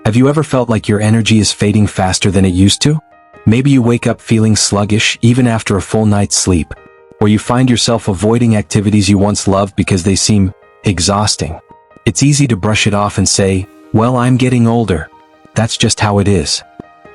Have you ever felt like your energy is fading faster than it used to? Maybe you wake up feeling sluggish even after a full night's sleep. Or you find yourself avoiding activities you once loved because they seem exhausting. It's easy to brush it off and say, well, I'm getting older. That's just how it is.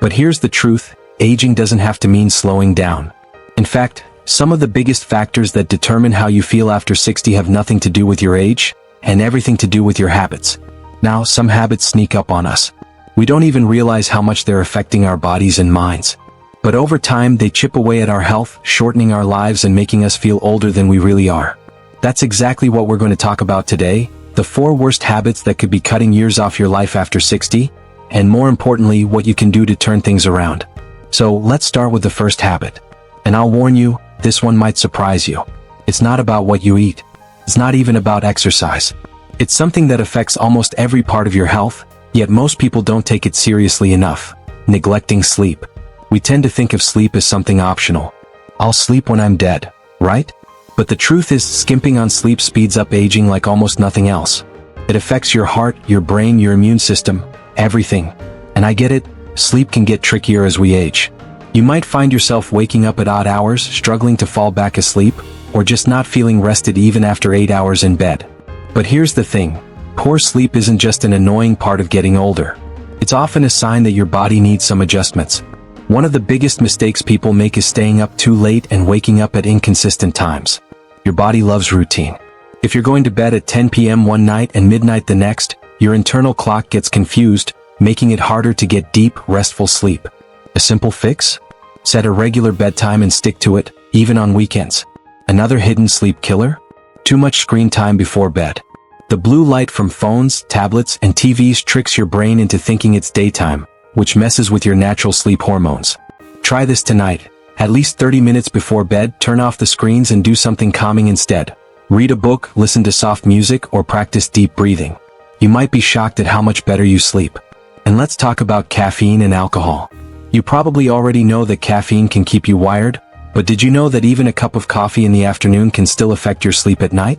But here's the truth, aging doesn't have to mean slowing down. In fact, some of the biggest factors that determine how you feel after 60 have nothing to do with your age, and everything to do with your habits. Now, some habits sneak up on us. We don't even realize how much they're affecting our bodies and minds. But over time, they chip away at our health, shortening our lives and making us feel older than we really are. That's exactly what we're going to talk about today, the 4 worst habits that could be cutting years off your life after 60, and more importantly, what you can do to turn things around. So let's start with the first habit. And I'll warn you, this one might surprise you. It's not about what you eat. It's not even about exercise. It's something that affects almost every part of your health, yet most people don't take it seriously enough. Neglecting sleep. We tend to think of sleep as something optional. I'll sleep when I'm dead, right? But the truth is, skimping on sleep speeds up aging like almost nothing else. It affects your heart, your brain, your immune system, everything. And I get it, sleep can get trickier as we age. You might find yourself waking up at odd hours, struggling to fall back asleep, or just not feeling rested even after 8 hours in bed. But here's the thing, poor sleep isn't just an annoying part of getting older. It's often a sign that your body needs some adjustments. One of the biggest mistakes people make is staying up too late and waking up at inconsistent times. Your body loves routine. If you're going to bed at 10 p.m. one night and midnight the next, your internal clock gets confused, making it harder to get deep, restful sleep. A simple fix? Set a regular bedtime and stick to it, even on weekends. Another hidden sleep killer? Too much screen time before bed. The blue light from phones, tablets, and TVs tricks your brain into thinking it's daytime, which messes with your natural sleep hormones. Try this tonight. At least 30 minutes before bed, turn off the screens and do something calming instead. Read a book, listen to soft music, or practice deep breathing. You might be shocked at how much better you sleep. And let's talk about caffeine and alcohol. You probably already know that caffeine can keep you wired, but did you know that even a cup of coffee in the afternoon can still affect your sleep at night?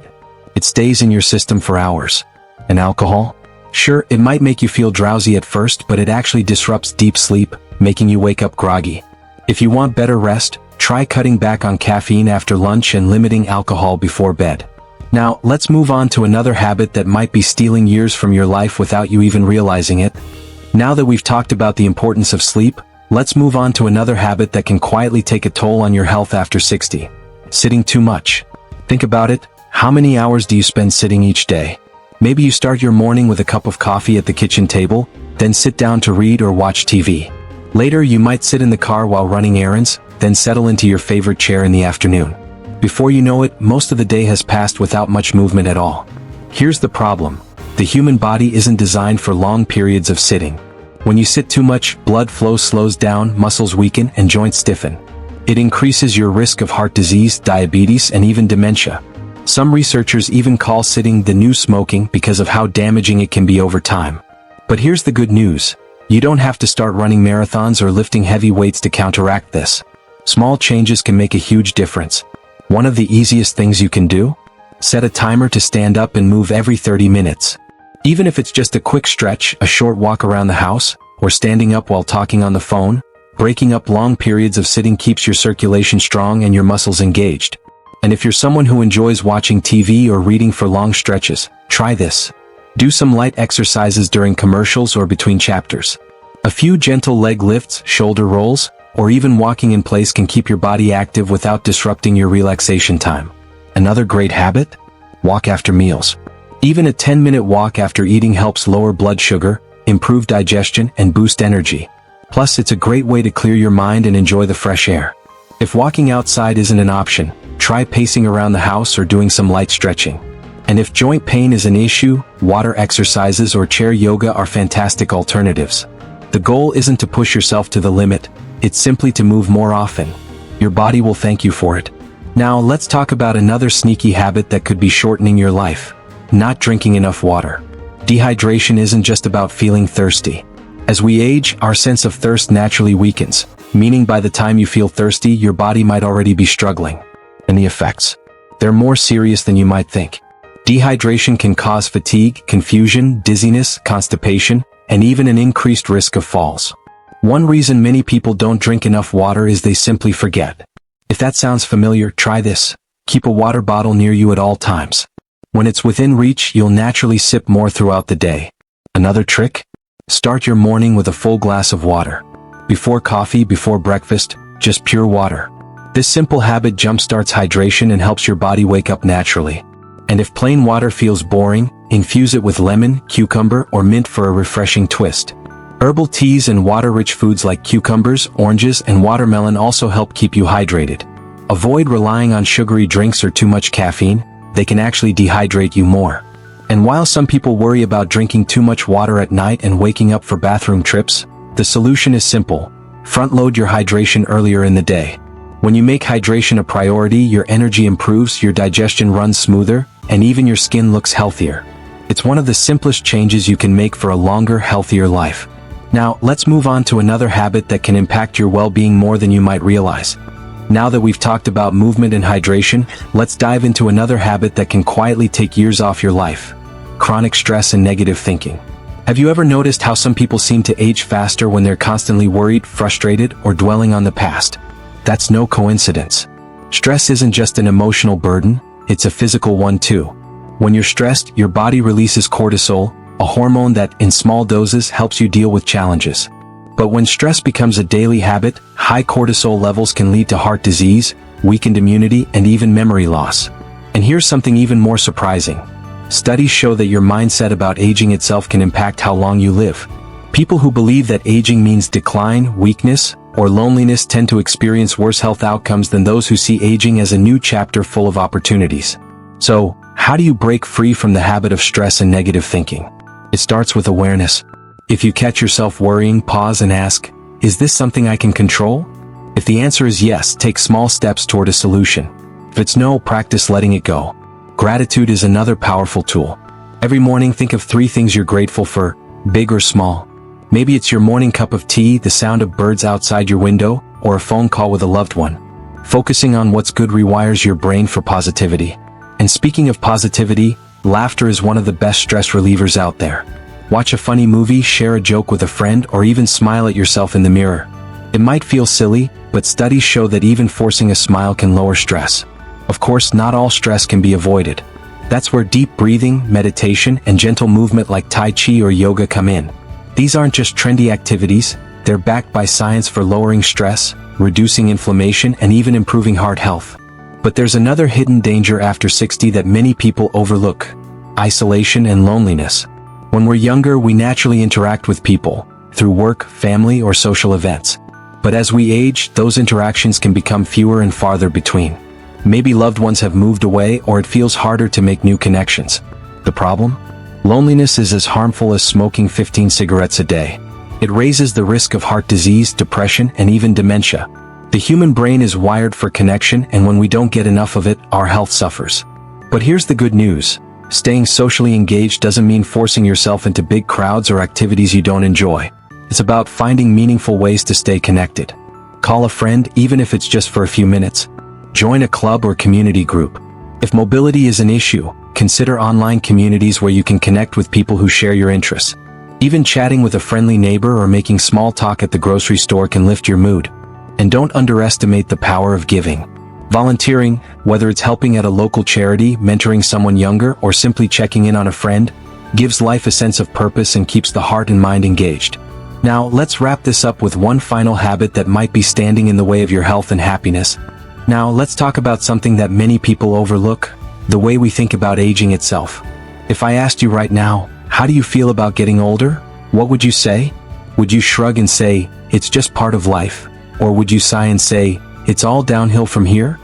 It stays in your system for hours. And alcohol? Sure, it might make you feel drowsy at first, but it actually disrupts deep sleep, making you wake up groggy. If you want better rest, try cutting back on caffeine after lunch and limiting alcohol before bed. Now, let's move on to another habit that might be stealing years from your life without you even realizing it. Now that we've talked about the importance of sleep, let's move on to another habit that can quietly take a toll on your health after 60. Sitting too much. Think about it, how many hours do you spend sitting each day? Maybe you start your morning with a cup of coffee at the kitchen table, then sit down to read or watch TV. Later, you might sit in the car while running errands, then settle into your favorite chair in the afternoon. Before you know it, most of the day has passed without much movement at all. Here's the problem. The human body isn't designed for long periods of sitting. When you sit too much, blood flow slows down, muscles weaken, and joints stiffen. It increases your risk of heart disease, diabetes, and even dementia. Some researchers even call sitting the new smoking because of how damaging it can be over time. But here's the good news. You don't have to start running marathons or lifting heavy weights to counteract this. Small changes can make a huge difference. One of the easiest things you can do? Set a timer to stand up and move every 30 minutes. Even if it's just a quick stretch, a short walk around the house, or standing up while talking on the phone, breaking up long periods of sitting keeps your circulation strong and your muscles engaged. And if you're someone who enjoys watching TV or reading for long stretches, try this. Do some light exercises during commercials or between chapters. A few gentle leg lifts, shoulder rolls, or even walking in place can keep your body active without disrupting your relaxation time. Another great habit? Walk after meals. Even a 10-minute walk after eating helps lower blood sugar, improve digestion, and boost energy. Plus, it's a great way to clear your mind and enjoy the fresh air. If walking outside isn't an option, try pacing around the house or doing some light stretching. And if joint pain is an issue, water exercises or chair yoga are fantastic alternatives. The goal isn't to push yourself to the limit, it's simply to move more often. Your body will thank you for it. Now let's talk about another sneaky habit that could be shortening your life. Not drinking enough water. Dehydration isn't just about feeling thirsty. As we age, our sense of thirst naturally weakens, meaning by the time you feel thirsty, your body might already be struggling. And the effects? They're more serious than you might think. Dehydration can cause fatigue, confusion, dizziness, constipation, and even an increased risk of falls. One reason many people don't drink enough water is they simply forget. If that sounds familiar, try this. Keep a water bottle near you at all times. When it's within reach, you'll naturally sip more throughout the day. Another trick? Start your morning with a full glass of water. Before coffee, before breakfast, just pure water. This simple habit jumpstarts hydration and helps your body wake up naturally. And if plain water feels boring, infuse it with lemon, cucumber, or mint for a refreshing twist. Herbal teas and water-rich foods like cucumbers, oranges, and watermelon also help keep you hydrated. Avoid relying on sugary drinks or too much caffeine. They can actually dehydrate you more. And while some people worry about drinking too much water at night and waking up for bathroom trips, the solution is simple. Front-load your hydration earlier in the day. When you make hydration a priority, your energy improves, your digestion runs smoother, and even your skin looks healthier. It's one of the simplest changes you can make for a longer, healthier life. Now, let's move on to another habit that can impact your well-being more than you might realize. Now that we've talked about movement and hydration, let's dive into another habit that can quietly take years off your life. Chronic stress and negative thinking. Have you ever noticed how some people seem to age faster when they're constantly worried, frustrated, or dwelling on the past? That's no coincidence. Stress isn't just an emotional burden, it's a physical one too. When you're stressed, your body releases cortisol, a hormone that, in small doses, helps you deal with challenges. But when stress becomes a daily habit, high cortisol levels can lead to heart disease, weakened immunity, and even memory loss. And here's something even more surprising. Studies show that your mindset about aging itself can impact how long you live. People who believe that aging means decline, weakness, or loneliness tend to experience worse health outcomes than those who see aging as a new chapter full of opportunities. So, how do you break free from the habit of stress and negative thinking? It starts with awareness. If you catch yourself worrying, pause and ask, is this something I can control? If the answer is yes, take small steps toward a solution. If it's no, practice letting it go. Gratitude is another powerful tool. Every morning think of 3 things you're grateful for, big or small. Maybe it's your morning cup of tea, the sound of birds outside your window, or a phone call with a loved one. Focusing on what's good rewires your brain for positivity. And speaking of positivity, laughter is one of the best stress relievers out there. Watch a funny movie, share a joke with a friend, or even smile at yourself in the mirror. It might feel silly, but studies show that even forcing a smile can lower stress. Of course, not all stress can be avoided. That's where deep breathing, meditation, and gentle movement like Tai Chi or yoga come in. These aren't just trendy activities, they're backed by science for lowering stress, reducing inflammation, and even improving heart health. But there's another hidden danger after 60 that many people overlook: isolation and loneliness. When we're younger, we naturally interact with people, through work, family, or social events. But as we age, those interactions can become fewer and farther between. Maybe loved ones have moved away, or it feels harder to make new connections. The problem? Loneliness is as harmful as smoking 15 cigarettes a day. It raises the risk of heart disease, depression, and even dementia. The human brain is wired for connection, and when we don't get enough of it, our health suffers. But here's the good news. Staying socially engaged doesn't mean forcing yourself into big crowds or activities you don't enjoy. It's about finding meaningful ways to stay connected. Call a friend, even if it's just for a few minutes. Join a club or community group. If mobility is an issue, consider online communities where you can connect with people who share your interests. Even chatting with a friendly neighbor or making small talk at the grocery store can lift your mood. And don't underestimate the power of giving. Volunteering, whether it's helping at a local charity, mentoring someone younger, or simply checking in on a friend, gives life a sense of purpose and keeps the heart and mind engaged. Now, let's wrap this up with one final habit that might be standing in the way of your health and happiness. Now, let's talk about something that many people overlook: the way we think about aging itself. If I asked you right now, how do you feel about getting older? What would you say? Would you shrug and say, it's just part of life? Or would you sigh and say, it's all downhill from here?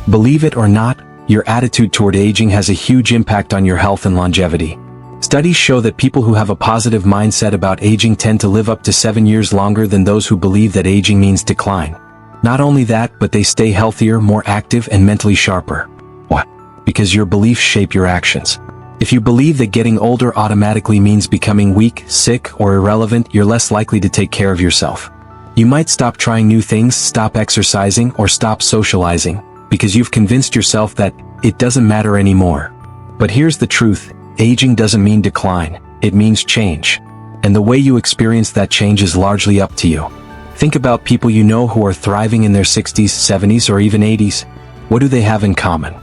Believe it or not, your attitude toward aging has a huge impact on your health and longevity. Studies show that people who have a positive mindset about aging tend to live up to 7 years longer than those who believe that aging means decline. Not only that, but they stay healthier, more active, and mentally sharper. What? Because your beliefs shape your actions. If you believe that getting older automatically means becoming weak, sick, or irrelevant, you're less likely to take care of yourself. You might stop trying new things, stop exercising, or stop socializing, because you've convinced yourself that it doesn't matter anymore. But here's the truth: aging doesn't mean decline, it means change. And the way you experience that change is largely up to you. Think about people you know who are thriving in their 60s, 70s, or even 80s. What do they have in common?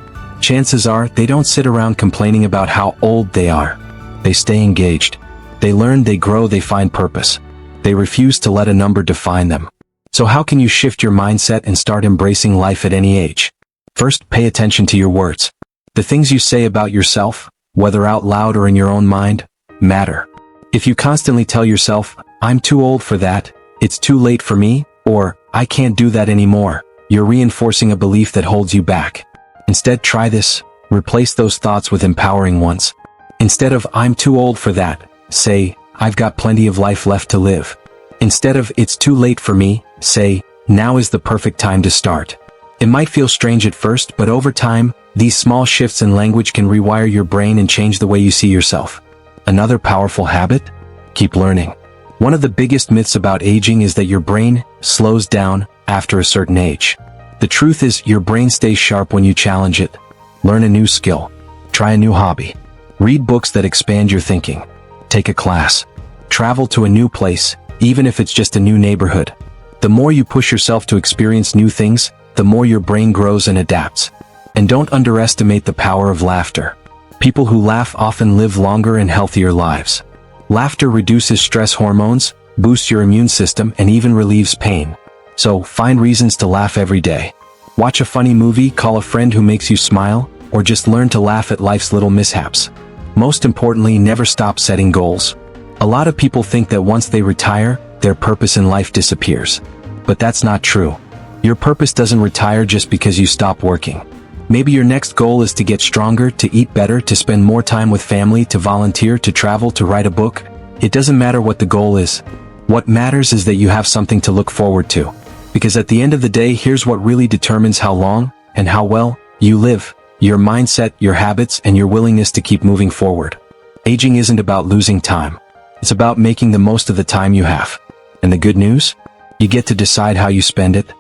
Chances are, they don't sit around complaining about how old they are. They stay engaged. They learn, they grow, they find purpose. They refuse to let a number define them. So how can you shift your mindset and start embracing life at any age? First, pay attention to your words. The things you say about yourself, whether out loud or in your own mind, matter. If you constantly tell yourself, "I'm too old for that," "It's too late for me," or "I can't do that anymore," you're reinforcing a belief that holds you back. Instead, try this. Replace those thoughts with empowering ones. Instead of "I'm too old for that," say, "I've got plenty of life left to live." Instead of "It's too late for me," say, "Now is the perfect time to start." It might feel strange at first, but over time, these small shifts in language can rewire your brain and change the way you see yourself. Another powerful habit? Keep learning. One of the biggest myths about aging is that your brain slows down after a certain age. The truth is, your brain stays sharp when you challenge it. Learn a new skill. Try a new hobby. Read books that expand your thinking. Take a class. Travel to a new place, even if it's just a new neighborhood. The more you push yourself to experience new things, the more your brain grows and adapts. And don't underestimate the power of laughter. People who laugh often live longer and healthier lives. Laughter reduces stress hormones, boosts your immune system, and even relieves pain. So, find reasons to laugh every day. Watch a funny movie, call a friend who makes you smile, or just learn to laugh at life's little mishaps. Most importantly, never stop setting goals. A lot of people think that once they retire, their purpose in life disappears. But that's not true. Your purpose doesn't retire just because you stop working. Maybe your next goal is to get stronger, to eat better, to spend more time with family, to volunteer, to travel, to write a book. It doesn't matter what the goal is. What matters is that you have something to look forward to. Because at the end of the day, here's what really determines how long and how well you live: your mindset, your habits, and your willingness to keep moving forward. Aging isn't about losing time. It's about making the most of the time you have. And the good news? You get to decide how you spend it.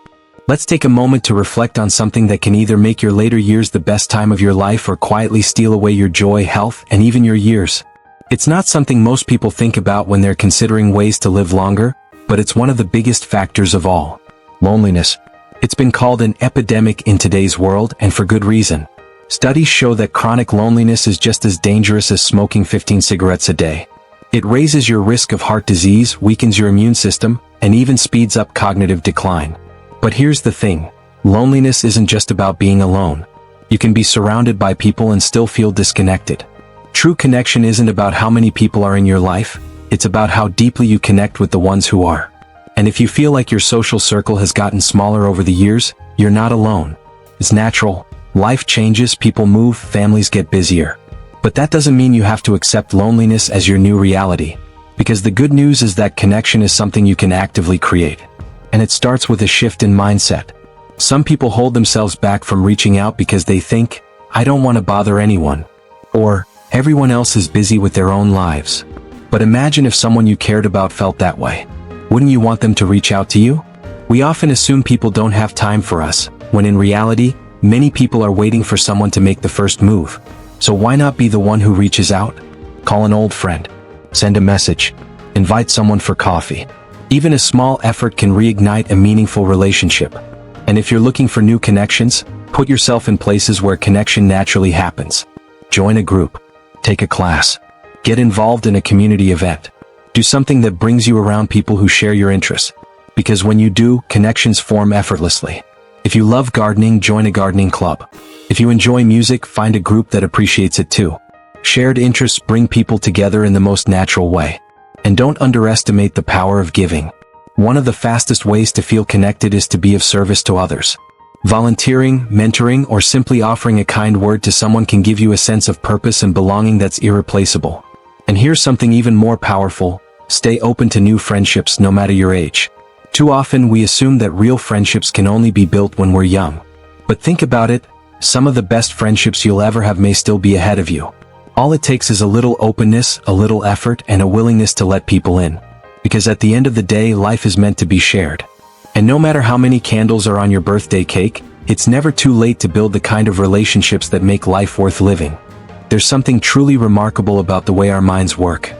Let's take a moment to reflect on something that can either make your later years the best time of your life or quietly steal away your joy, health, and even your years. It's not something most people think about when they're considering ways to live longer, but it's one of the biggest factors of all. Loneliness. It's been called an epidemic in today's world, and for good reason. Studies show that chronic loneliness is just as dangerous as smoking 15 cigarettes a day. It raises your risk of heart disease, weakens your immune system, and even speeds up cognitive decline. But here's the thing. Loneliness isn't just about being alone. You can be surrounded by people and still feel disconnected. True connection isn't about how many people are in your life, it's about how deeply you connect with the ones who are. And if you feel like your social circle has gotten smaller over the years, you're not alone. It's natural. Life changes, people move, families get busier. But that doesn't mean you have to accept loneliness as your new reality. Because the good news is that connection is something you can actively create. And it starts with a shift in mindset. Some people hold themselves back from reaching out because they think, "I don't want to bother anyone," or "Everyone else is busy with their own lives." But imagine if someone you cared about felt that way. Wouldn't you want them to reach out to you? We often assume people don't have time for us, when in reality, many people are waiting for someone to make the first move. So why not be the one who reaches out? Call an old friend. Send a message. Invite someone for coffee. Even a small effort can reignite a meaningful relationship. And if you're looking for new connections, put yourself in places where connection naturally happens. Join a group. Take a class. Get involved in a community event. Do something that brings you around people who share your interests. Because when you do, connections form effortlessly. If you love gardening, join a gardening club. If you enjoy music, find a group that appreciates it too. Shared interests bring people together in the most natural way. And don't underestimate the power of giving. One of the fastest ways to feel connected is to be of service to others. Volunteering, mentoring, or simply offering a kind word to someone can give you a sense of purpose and belonging that's irreplaceable. And here's something even more powerful: stay open to new friendships no matter your age. Too often we assume that real friendships can only be built when we're young. But think about it, some of the best friendships you'll ever have may still be ahead of you. All it takes is a little openness, a little effort, and a willingness to let people in. Because at the end of the day, life is meant to be shared. And no matter how many candles are on your birthday cake, it's never too late to build the kind of relationships that make life worth living. There's something truly remarkable about the way our minds work.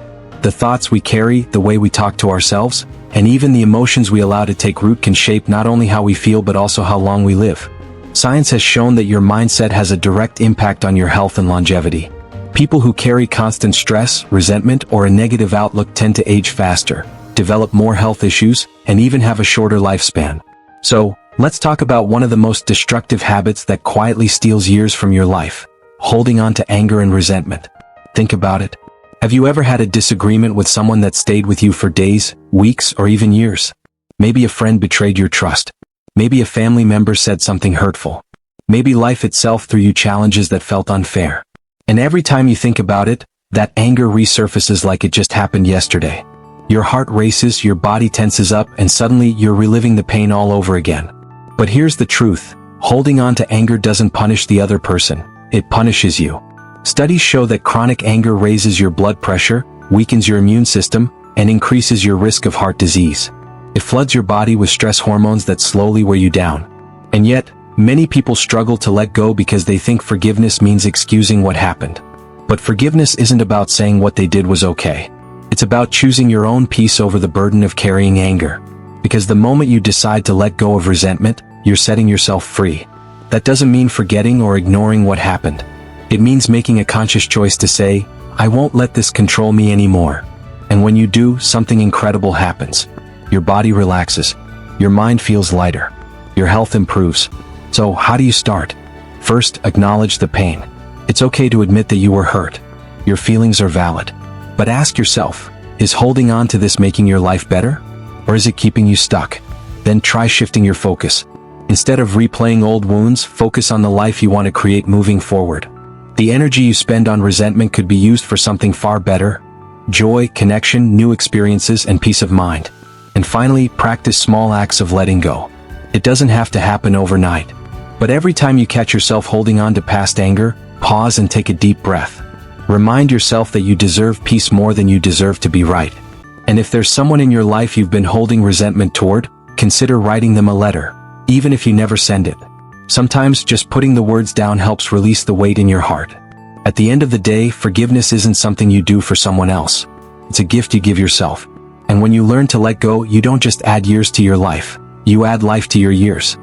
The thoughts we carry, the way we talk to ourselves, and even the emotions we allow to take root can shape not only how we feel but also how long we live. Science has shown that your mindset has a direct impact on your health and longevity. People who carry constant stress, resentment, or a negative outlook tend to age faster, develop more health issues, and even have a shorter lifespan. So, let's talk about one of the most destructive habits that quietly steals years from your life: holding on to anger and resentment. Think about it. Have you ever had a disagreement with someone that stayed with you for days, weeks, or even years? Maybe a friend betrayed your trust. Maybe a family member said something hurtful. Maybe life itself threw you challenges that felt unfair. And every time you think about it, that anger resurfaces like it just happened yesterday. Your heart races, your body tenses up, and suddenly you're reliving the pain all over again. But here's the truth: holding on to anger doesn't punish the other person, it punishes you. Studies show that chronic anger raises your blood pressure, weakens your immune system, and increases your risk of heart disease. It floods your body with stress hormones that slowly wear you down. And yet, many people struggle to let go because they think forgiveness means excusing what happened. But forgiveness isn't about saying what they did was okay. It's about choosing your own peace over the burden of carrying anger. Because the moment you decide to let go of resentment, you're setting yourself free. That doesn't mean forgetting or ignoring what happened. It means making a conscious choice to say, I won't let this control me anymore. And when you do, something incredible happens. Your body relaxes. Your mind feels lighter. Your health improves. So, how do you start? First, acknowledge the pain. It's okay to admit that you were hurt. Your feelings are valid. But ask yourself, is holding on to this making your life better? Or is it keeping you stuck? Then try shifting your focus. Instead of replaying old wounds, focus on the life you want to create moving forward. The energy you spend on resentment could be used for something far better: joy, connection, new experiences, and peace of mind. And finally, practice small acts of letting go. It doesn't have to happen overnight. But every time you catch yourself holding on to past anger, pause and take a deep breath. Remind yourself that you deserve peace more than you deserve to be right. And if there's someone in your life you've been holding resentment toward, consider writing them a letter, even if you never send it. Sometimes just putting the words down helps release the weight in your heart. At the end of the day, forgiveness isn't something you do for someone else. It's a gift you give yourself. And when you learn to let go, you don't just add years to your life, you add life to your years.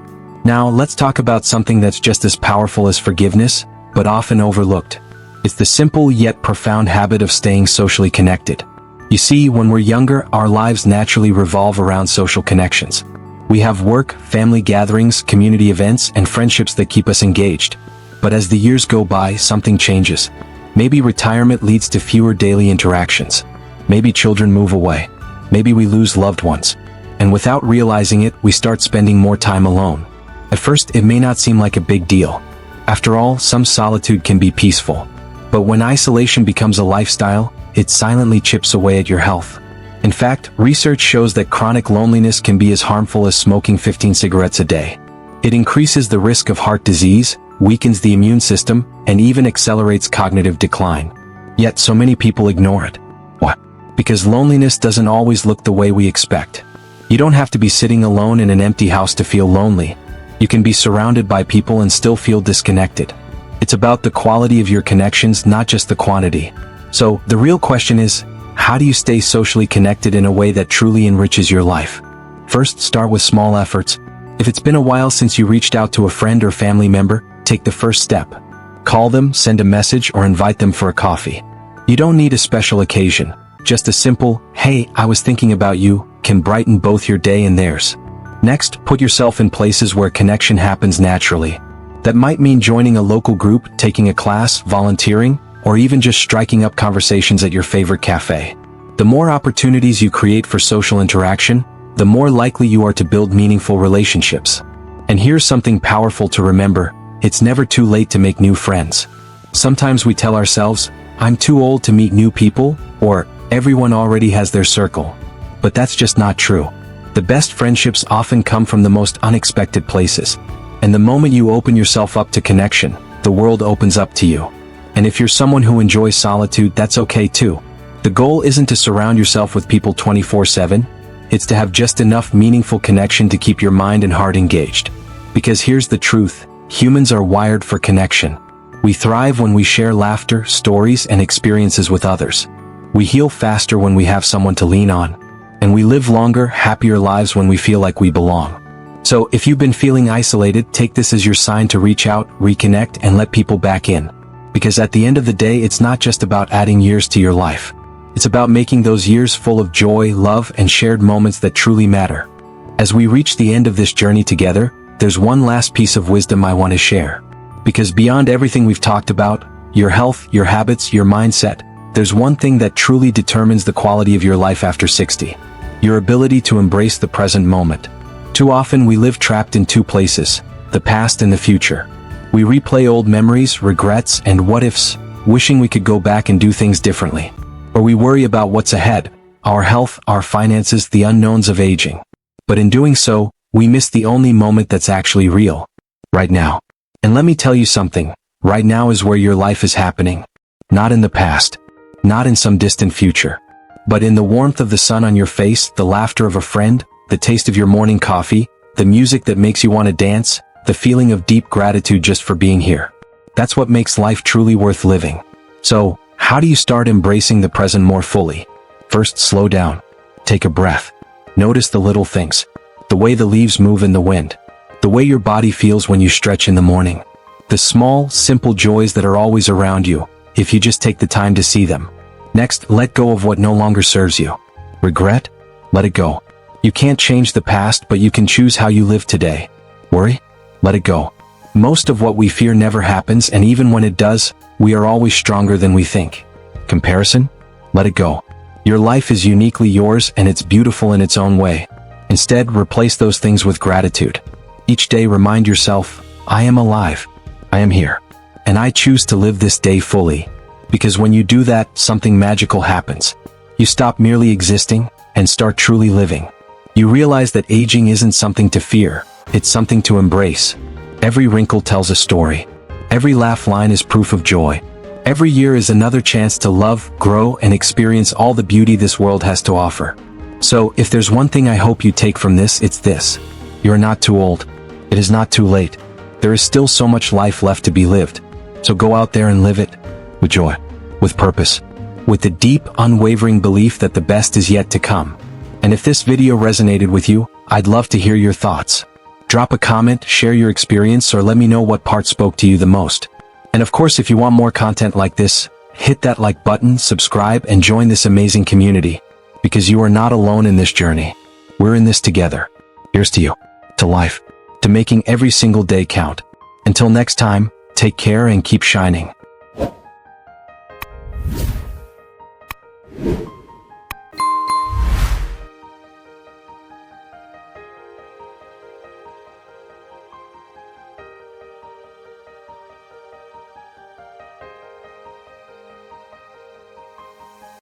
Now, let's talk about something that's just as powerful as forgiveness, but often overlooked. It's the simple yet profound habit of staying socially connected. You see, when we're younger, our lives naturally revolve around social connections. We have work, family gatherings, community events, and friendships that keep us engaged. But as the years go by, something changes. Maybe retirement leads to fewer daily interactions. Maybe children move away. Maybe we lose loved ones. And without realizing it, we start spending more time alone. At first, it may not seem like a big deal. After all, some solitude can be peaceful. But when isolation becomes a lifestyle, it silently chips away at your health. In fact, research shows that chronic loneliness can be as harmful as smoking 15 cigarettes a day. It increases the risk of heart disease, weakens the immune system, and even accelerates cognitive decline. Yet so many people ignore it. What? Because loneliness doesn't always look the way we expect. You don't have to be sitting alone in an empty house to feel lonely. You can be surrounded by people and still feel disconnected. It's about the quality of your connections, not just the quantity. So, the real question is, how do you stay socially connected in a way that truly enriches your life? First, start with small efforts. If it's been a while since you reached out to a friend or family member, take the first step. Call them, send a message, or invite them for a coffee. You don't need a special occasion. Just a simple, "Hey, I was thinking about you," can brighten both your day and theirs. Next, put yourself in places where connection happens naturally. That might mean joining a local group, taking a class, volunteering, or even just striking up conversations at your favorite cafe. The more opportunities you create for social interaction, the more likely you are to build meaningful relationships. And here's something powerful to remember: it's never too late to make new friends. Sometimes we tell ourselves, "I'm too old to meet new people," or "everyone already has their circle." But that's just not true. The best friendships often come from the most unexpected places. And the moment you open yourself up to connection, the world opens up to you. And if you're someone who enjoys solitude, that's okay too. The goal isn't to surround yourself with people 24/7. It's to have just enough meaningful connection to keep your mind and heart engaged. Because here's the truth: humans are wired for connection. We thrive when we share laughter, stories, and experiences with others. We heal faster when we have someone to lean on. And we live longer, happier lives when we feel like we belong. So if you've been feeling isolated, take this as your sign to reach out, reconnect, and let people back in. Because at the end of the day, it's not just about adding years to your life. It's about making those years full of joy, love, and shared moments that truly matter. As we reach the end of this journey together, there's one last piece of wisdom I want to share. Because beyond everything we've talked about, your health, your habits, your mindset, there's one thing that truly determines the quality of your life after 60. Your ability to embrace the present moment. Too often we live trapped in two places, the past and the future. We replay old memories, regrets, and what-ifs, wishing we could go back and do things differently. Or we worry about what's ahead, our health, our finances, the unknowns of aging. But in doing so, we miss the only moment that's actually real. Right now. And let me tell you something, right now is where your life is happening. Not in the past. Not in some distant future. But in the warmth of the sun on your face, the laughter of a friend, the taste of your morning coffee, the music that makes you want to dance, the feeling of deep gratitude just for being here. That's what makes life truly worth living. So, how do you start embracing the present more fully? First, slow down. Take a breath. Notice the little things. The way the leaves move in the wind. The way your body feels when you stretch in the morning. The small, simple joys that are always around you, if you just take the time to see them. Next, let go of what no longer serves you. Regret? Let it go. You can't change the past, but you can choose how you live today. Worry? Let it go. Most of what we fear never happens, and even when it does, we are always stronger than we think. Comparison? Let it go. Your life is uniquely yours, and it's beautiful in its own way. Instead, replace those things with gratitude. Each day remind yourself, I am alive. I am here. And I choose to live this day fully. Because when you do that, something magical happens. You stop merely existing, and start truly living. You realize that aging isn't something to fear, it's something to embrace. Every wrinkle tells a story. Every laugh line is proof of joy. Every year is another chance to love, grow, and experience all the beauty this world has to offer. So, if there's one thing I hope you take from this, it's this. You're not too old. It is not too late. There is still so much life left to be lived. So go out there and live it. With joy. With purpose. With the deep, unwavering belief that the best is yet to come. And if this video resonated with you, I'd love to hear your thoughts. Drop a comment, share your experience, or let me know what part spoke to you the most. And of course, if you want more content like this, hit that like button, subscribe, and join this amazing community. Because you are not alone in this journey. We're in this together. Here's to you. To life. To making every single day count. Until next time, take care and keep shining.